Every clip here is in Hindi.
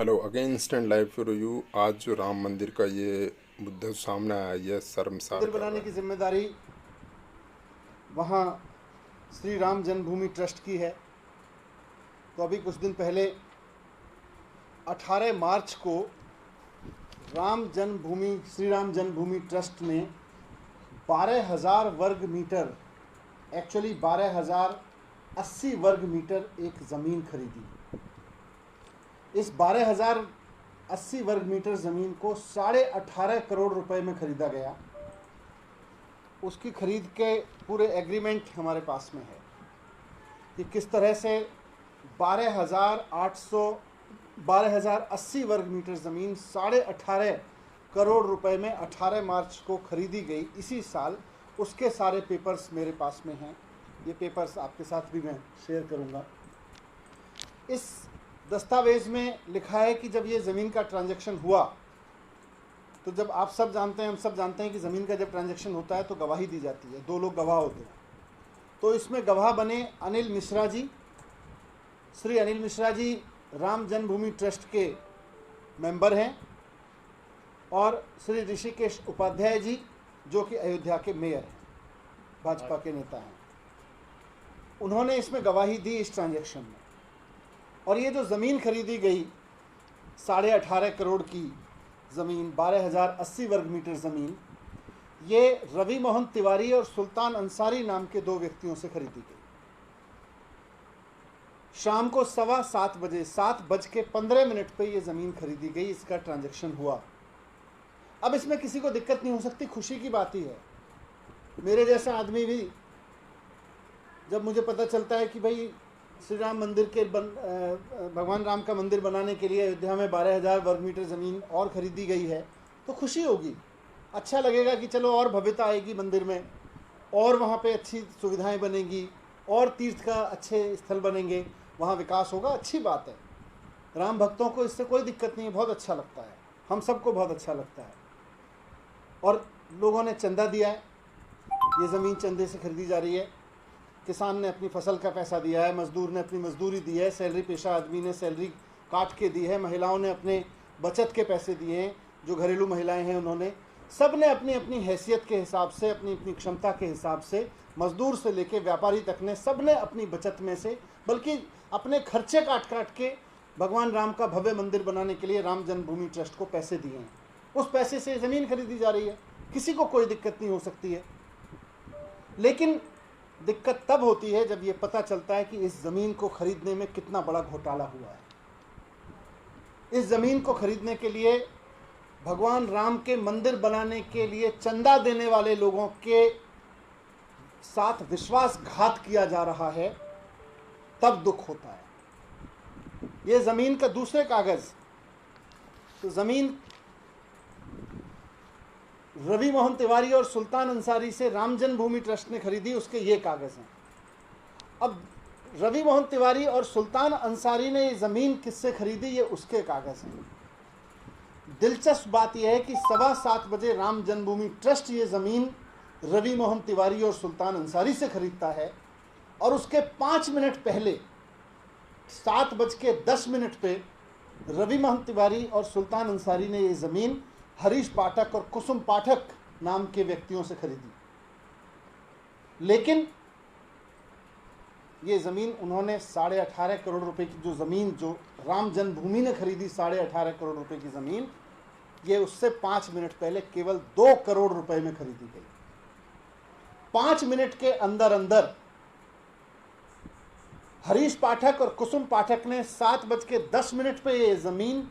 Hello again instant live for you. आज जो राम मंदिर का ये मुद्दा सामने आया, ये शर्मसार मंदिर कर रहा बनाने है। की जिम्मेदारी वहाँ श्री राम जन्मभूमि ट्रस्ट की है। तो अभी कुछ दिन पहले 18 मार्च को श्री राम जन्मभूमि ट्रस्ट ने 12,000 वर्ग मीटर, एक्चुअली 12,080 वर्ग मीटर एक ज़मीन खरीदी। इस 12,080 वर्ग मीटर ज़मीन को 18.5 करोड़ रुपए में खरीदा गया। उसकी खरीद के पूरे एग्रीमेंट हमारे पास में है कि किस तरह से 12,080 वर्ग मीटर ज़मीन 18.5 करोड़ रुपए में 18 मार्च को खरीदी गई इसी साल। उसके सारे पेपर्स मेरे पास में हैं। ये पेपर्स आपके साथ भी मैं शेयर करूंगा। इस दस्तावेज़ में लिखा है कि जब ये ज़मीन का ट्रांजैक्शन हुआ, तो जब आप सब जानते हैं, हम सब जानते हैं कि ज़मीन का जब ट्रांजैक्शन होता है तो गवाही दी जाती है, 2 लोग गवाह होते हैं। तो इसमें गवाह बने अनिल मिश्रा जी। श्री अनिल मिश्रा जी राम जन्मभूमि ट्रस्ट के मेंबर हैं, और श्री ऋषिकेश उपाध्याय जी जो कि अयोध्या के मेयर हैं, भाजपा के नेता हैं। उन्होंने इसमें गवाही दी इस ट्रांजैक्शन में। और ये जो ज़मीन खरीदी गई 18.5 करोड़ की ज़मीन, 12,080 वर्ग मीटर ज़मीन, ये रवि मोहन तिवारी और सुल्तान अंसारी नाम के 2 व्यक्तियों से खरीदी गई। शाम को 7:15 बजे, 7:15 पे ये ज़मीन खरीदी गई, इसका ट्रांजैक्शन हुआ। अब इसमें किसी को दिक्कत नहीं हो सकती, खुशी की बात ही है। मेरे जैसा आदमी भी जब मुझे पता चलता है कि भाई श्री राम मंदिर के भगवान राम का मंदिर बनाने के लिए अयोध्या में 12,000 वर्ग मीटर ज़मीन और ख़रीदी गई है, तो खुशी होगी, अच्छा लगेगा कि चलो और भव्यता आएगी मंदिर में, और वहाँ पे अच्छी सुविधाएं बनेंगी, और तीर्थ का अच्छे स्थल बनेंगे, वहाँ विकास होगा। अच्छी बात है, राम भक्तों को इससे कोई दिक्कत नहीं है, बहुत अच्छा लगता है, हम सबको बहुत अच्छा लगता है। और लोगों ने चंदा दिया है, ये ज़मीन चंदे से खरीदी जा रही है। किसान ने अपनी फसल का पैसा दिया है, मज़दूर ने अपनी मज़दूरी दी है, सैलरी पेशा आदमी ने सैलरी काट के दी है, महिलाओं ने अपने बचत के पैसे दिए हैं, जो घरेलू महिलाएं हैं उन्होंने, सब ने अपनी अपनी हैसियत के हिसाब से, अपनी अपनी क्षमता के हिसाब से, मज़दूर से लेके व्यापारी तक ने, सब ने अपनी बचत में से, बल्कि अपने खर्चे काट काट के भगवान राम का भव्य मंदिर बनाने के लिए राम जन्मभूमि ट्रस्ट को पैसे दिए हैं। उस पैसे से ज़मीन खरीदी जा रही है, किसी को कोई दिक्कत नहीं हो सकती है। लेकिन दिक्कत तब होती है जब ये पता चलता है कि इस ज़मीन को खरीदने में कितना बड़ा घोटाला हुआ है। इस ज़मीन को खरीदने के लिए, भगवान राम के मंदिर बनाने के लिए चंदा देने वाले लोगों के साथ विश्वासघात किया जा रहा है, तब दुख होता है। ये ज़मीन का दूसरे कागज़, तो ज़मीन रवि मोहन तिवारी और सुल्तान अंसारी से राम जन्मभूमि ट्रस्ट ने खरीदी, उसके ये कागज़ हैं। अब रवि मोहन तिवारी और सुल्तान अंसारी ने ये ज़मीन किससे खरीदी, ये उसके कागज़ हैं। दिलचस्प बात यह है कि 7:15 बजे राम जन्मभूमि ट्रस्ट ये ज़मीन रवि मोहन तिवारी और सुल्तान अंसारी से खरीदता है, और उसके 5 मिनट पहले 7:10 पे रवि मोहन तिवारी और सुल्तान अंसारी ने ये ज़मीन हरीश पाठक और कुसुम पाठक नाम के व्यक्तियों से खरीदी। लेकिन ये ज़मीन उन्होंने 18.5 करोड़ रुपए की जो ज़मीन, जो राम जन्मभूमि ने खरीदी 18.5 करोड़ रुपए की ज़मीन, ये उससे 5 मिनट पहले केवल 2 करोड़ रुपए में खरीदी गई। 5 मिनट के अंदर अंदर हरीश पाठक और कुसुम पाठक ने 7:10 पे ये ज़मीन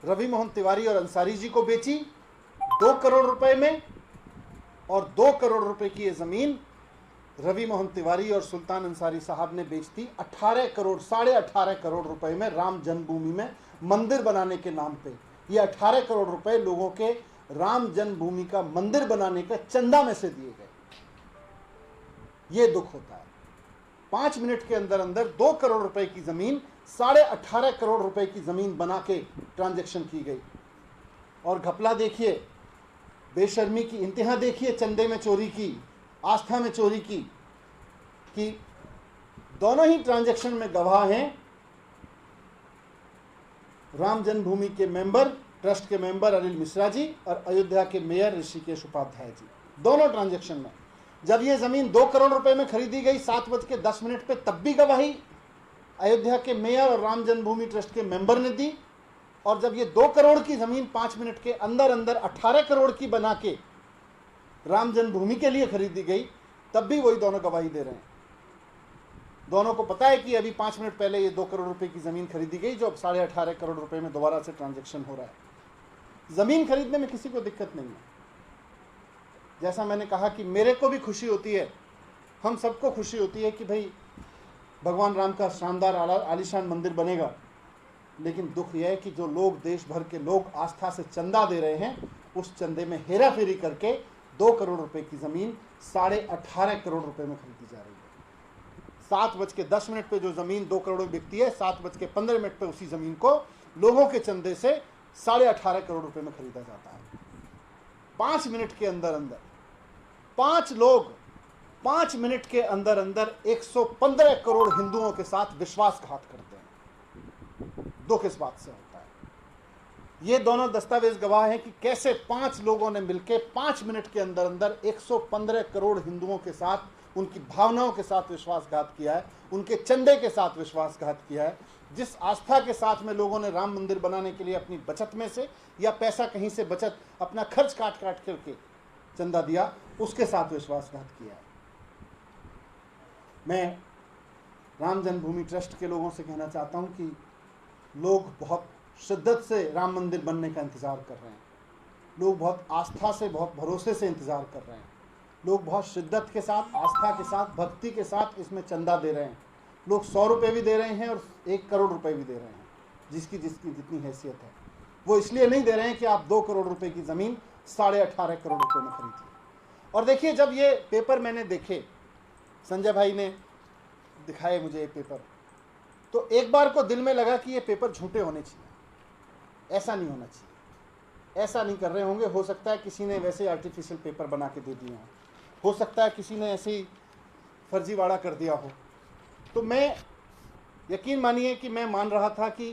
रवि मोहन तिवारी और अंसारी जी को बेची 2 करोड़ रुपए में, और 2 करोड़ रुपए की ये ज़मीन रवि मोहन तिवारी और सुल्तान अंसारी साहब ने बेच दी 18.5 करोड़ रुपए में, राम जन्मभूमि में मंदिर बनाने के नाम पे। ये 18 करोड़ रुपए लोगों के राम जन्मभूमि का मंदिर बनाने का चंदा में से दिए गए। ये दुख होता है। 5 मिनट के अंदर अंदर 2 करोड़ रुपए की ज़मीन 18.5 करोड़ रुपए की ज़मीन बना के ट्रांजैक्शन की गई। और घपला देखिए, बेशर्मी की इंतहा देखिए, चंदे में चोरी की, आस्था में चोरी की, कि दोनों ही ट्रांजैक्शन में गवाह हैं राम जन्मभूमि के मेंबर, ट्रस्ट के मेंबर अनिल मिश्रा जी और अयोध्या के मेयर ऋषिकेश उपाध्याय जी, दोनों ट्रांजैक्शन में जब ये ज़मीन 2 करोड़ रुपए में खरीदी गई 7:10 पे, तब भी गवाही अयोध्या के मेयर और राम जन्मभूमि ट्रस्ट के मेंबर ने दी, और जब ये 2 करोड़ की ज़मीन 5 मिनट के अंदर अंदर 18 करोड़ की बना के राम जन्मभूमि के लिए खरीदी गई, तब भी वही दोनों गवाही दे रहे हैं। दोनों को पता है कि अभी 5 मिनट पहले ये 2 करोड़ रुपए की ज़मीन खरीदी गई, जो अब 18.5 करोड़ रुपए में दोबारा से ट्रांजैक्शन हो रहा है। ज़मीन खरीदने में किसी को दिक्कत नहीं है। जैसा मैंने कहा कि मेरे को भी खुशी होती है, हम सबको खुशी होती है कि भाई भगवान राम का शानदार आलीशान मंदिर बनेगा, लेकिन दुख यह है कि जो लोग, देश भर के लोग आस्था से चंदा दे रहे हैं, उस चंदे में हेरा फेरी करके 2 करोड़ रुपए की ज़मीन 18.5 करोड़ रुपए में खरीदी जा रही है। 7:10 पे जो ज़मीन 2 करोड़ में बिकती है, 7:15 पे उसी ज़मीन को लोगों के चंदे से 18.5 करोड़ रुपए में खरीदा जाता है। 5 मिनट के अंदर अंदर 5 लोग 5 मिनट के अंदर अंदर 115 करोड़ हिंदुओं के साथ विश्वासघात करते हैं। दुख इस बात से होता है। ये दोनों दस्तावेज गवाह हैं कि कैसे 5 लोगों ने मिलकर 5 मिनट के अंदर अंदर 115 करोड़ हिंदुओं के साथ, उनकी भावनाओं के साथ विश्वासघात किया है, उनके चंदे के साथ विश्वासघात किया है। जिस आस्था के साथ में लोगों ने राम मंदिर बनाने के लिए अपनी बचत में से या पैसा कहीं से बचत अपना खर्च काट करके चंदा दिया, उसके साथ विश्वासघात किया है। मैं राम जन्मभूमि ट्रस्ट के लोगों से कहना चाहता हूं कि लोग बहुत शिद्दत से राम मंदिर बनने का इंतज़ार कर रहे हैं। लोग बहुत आस्था से, बहुत भरोसे से इंतज़ार कर रहे हैं। लोग बहुत शिद्दत के साथ, आस्था के साथ, भक्ति के साथ इसमें चंदा दे रहे हैं। लोग 100 रुपये भी दे रहे हैं और 1 करोड़ रुपए भी दे रहे हैं, जिसकी जितनी हैसियत है। वो इसलिए नहीं दे रहे हैं कि आप 2 करोड़ रुपए की ज़मीन 18.5 करोड़ रुपए में खरीदिए। और देखिए, जब ये पेपर मैंने देखे, संजय भाई ने दिखाए मुझे ये पेपर, तो एक बार को दिल में लगा कि ये पेपर झूठे होने चाहिए, ऐसा नहीं होना चाहिए। ऐसा नहीं कर रहे होंगे, हो सकता है किसी ने वैसे आर्टिफिशियल पेपर बना के दे दिए हो सकता है किसी ने ऐसे ही फर्जीवाड़ा कर दिया हो। तो मैं, यकीन मानिए कि मैं मान रहा था कि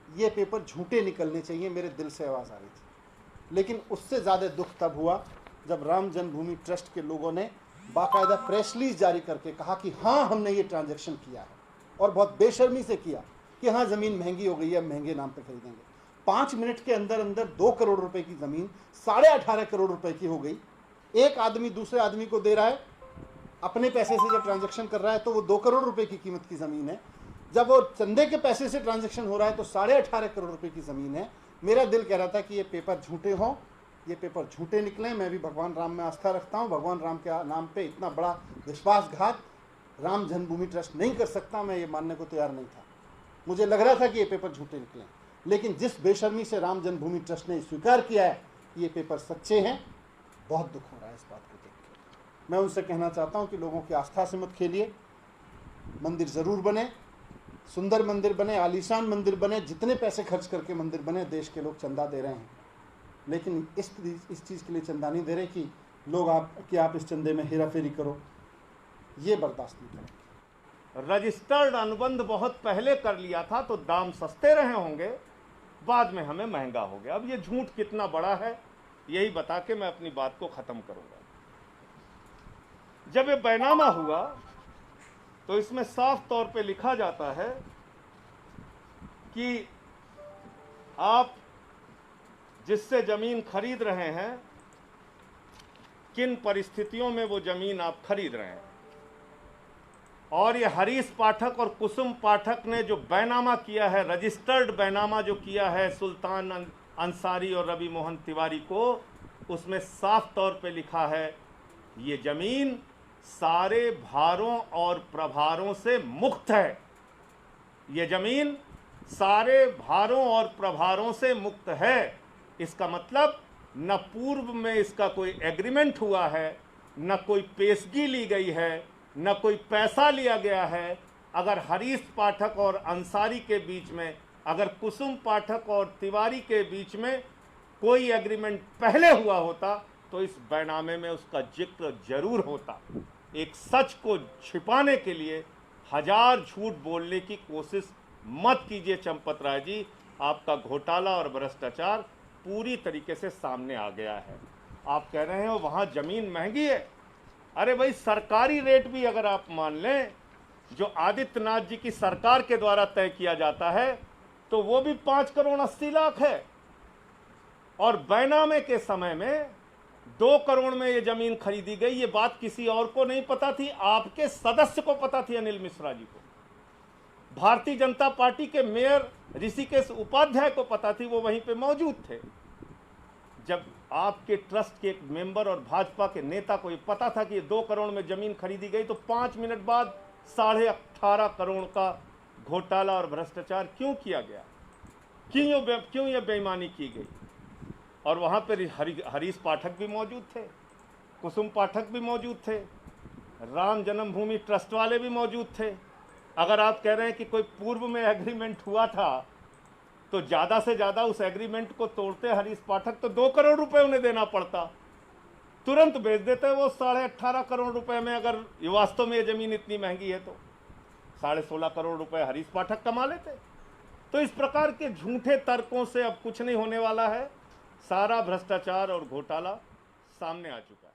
ये पेपर झूठे निकलने चाहिए, मेरे दिल से आवाज़ आ रही थी। लेकिन उससे ज़्यादा दुख तब हुआ जब राम जन्मभूमि ट्रस्ट के लोगों ने बाकायदा प्रेस रिलीज जारी करके कहा कि हाँ, हमने ये ट्रांजैक्शन किया है, और बहुत बेशर्मी से किया कि हाँ, ज़मीन महंगी हो गई है, महंगे नाम पे खरीदेंगे। 5 मिनट के अंदर अंदर 2 करोड़ रुपए की ज़मीन 18.5 करोड़ रुपए की हो गई। एक आदमी दूसरे आदमी को दे रहा है, अपने पैसे से जब ट्रांजैक्शन कर रहा है तो वो 2 करोड़ रुपए की कीमत की ज़मीन है। जब वो चंदे के पैसे से ट्रांजैक्शन हो रहा है तो 18.5 करोड़ रुपए की ज़मीन है। मेरा दिल कह रहा था कि ये पेपर झूठे हों, ये पेपर झूठे निकलें। मैं भी भगवान राम में आस्था रखता हूँ, भगवान राम के नाम पे इतना बड़ा विश्वासघात राम जन्मभूमि ट्रस्ट नहीं कर सकता, मैं ये मानने को तैयार नहीं था। मुझे लग रहा था कि ये पेपर झूठे निकलें, लेकिन जिस बेशर्मी से राम जन्मभूमि ट्रस्ट ने स्वीकार किया है कि ये पेपर सच्चे हैं, बहुत दुख हो रहा है इस बात को देख के। मैं उनसे कहना चाहता हूँ कि लोगों की आस्था से मत खेलिए। मंदिर ज़रूर बने, सुंदर मंदिर बने, आलीशान मंदिर बने, जितने पैसे खर्च करके मंदिर बने, देश के लोग चंदा दे रहे हैं, लेकिन इस चीज़ के लिए चंदा नहीं दे रहे कि लोग आप इस चंदे में हेरा फेरी करो। ये बर्दाश्त नहीं करेंगे। रजिस्टर्ड अनुबंध बहुत पहले कर लिया था तो दाम सस्ते रहे होंगे, बाद में हमें महंगा हो गया। अब ये झूठ कितना बड़ा है, यही बता के मैं अपनी बात को खत्म करूंगा। जब ये बैनामा हुआ तो इसमें साफ तौर पे लिखा जाता है कि आप जिससे जमीन खरीद रहे हैं, किन परिस्थितियों में वो जमीन आप खरीद रहे हैं। और ये हरीश पाठक और कुसुम पाठक ने जो बैनामा किया है, रजिस्टर्ड बैनामा जो किया है सुल्तान अंसारी और रवि मोहन तिवारी को, उसमें साफ तौर पे लिखा है ये जमीन सारे भारों और प्रभारों से मुक्त है। ये जमीन सारे भारों और प्रभारों से मुक्त है। इसका मतलब न पूर्व में इसका कोई एग्रीमेंट हुआ है, न कोई पेशगी ली गई है, न कोई पैसा लिया गया है। अगर हरीश पाठक और अंसारी के बीच में, अगर कुसुम पाठक और तिवारी के बीच में कोई एग्रीमेंट पहले हुआ होता तो इस बैनामे में उसका जिक्र जरूर होता। एक सच को छिपाने के लिए 1000 झूठ बोलने की कोशिश मत कीजिए चंपत राय जी। आपका घोटाला और भ्रष्टाचार पूरी तरीके से सामने आ गया है। आप कह रहे हो वहाँ ज़मीन महंगी है। अरे भाई, सरकारी रेट भी अगर आप मान लें जो आदित्यनाथ जी की सरकार के द्वारा तय किया जाता है तो वो भी 5 करोड़ 80 लाख है। और बैनामे के समय में 2 करोड़ में ये जमीन खरीदी गई। ये बात किसी और को नहीं पता थी, आपके सदस्य को पता थी, अनिल मिश्रा जी को। भारतीय जनता पार्टी के मेयर ऋषिकेश उपाध्याय को पता थी, वो वहीं पे मौजूद थे। जब आपके ट्रस्ट के एक मेंबर और भाजपा के नेता को ये पता था कि ये 2 करोड़ में जमीन खरीदी गई, तो 5 मिनट बाद 18.5 करोड़ का घोटाला और भ्रष्टाचार क्यों किया गया? क्यों ये बेईमानी की गई? और वहाँ पर हरीश पाठक भी मौजूद थे, कुसुम पाठक भी मौजूद थे, राम जन्मभूमि ट्रस्ट वाले भी मौजूद थे। अगर आप कह रहे हैं कि कोई पूर्व में एग्रीमेंट हुआ था तो ज़्यादा से ज़्यादा उस एग्रीमेंट को तोड़ते हरीश पाठक तो 2 करोड़ रुपए उन्हें देना पड़ता, तुरंत बेच देते वो 18.5 करोड़ रुपए में। अगर ये वास्तव में ये ज़मीन इतनी महंगी है तो 16.5 करोड़ रुपए हरीश पाठक कमा लेते। तो इस प्रकार के झूठे तर्कों से अब कुछ नहीं होने वाला है। सारा भ्रष्टाचार और घोटाला सामने आ चुका है।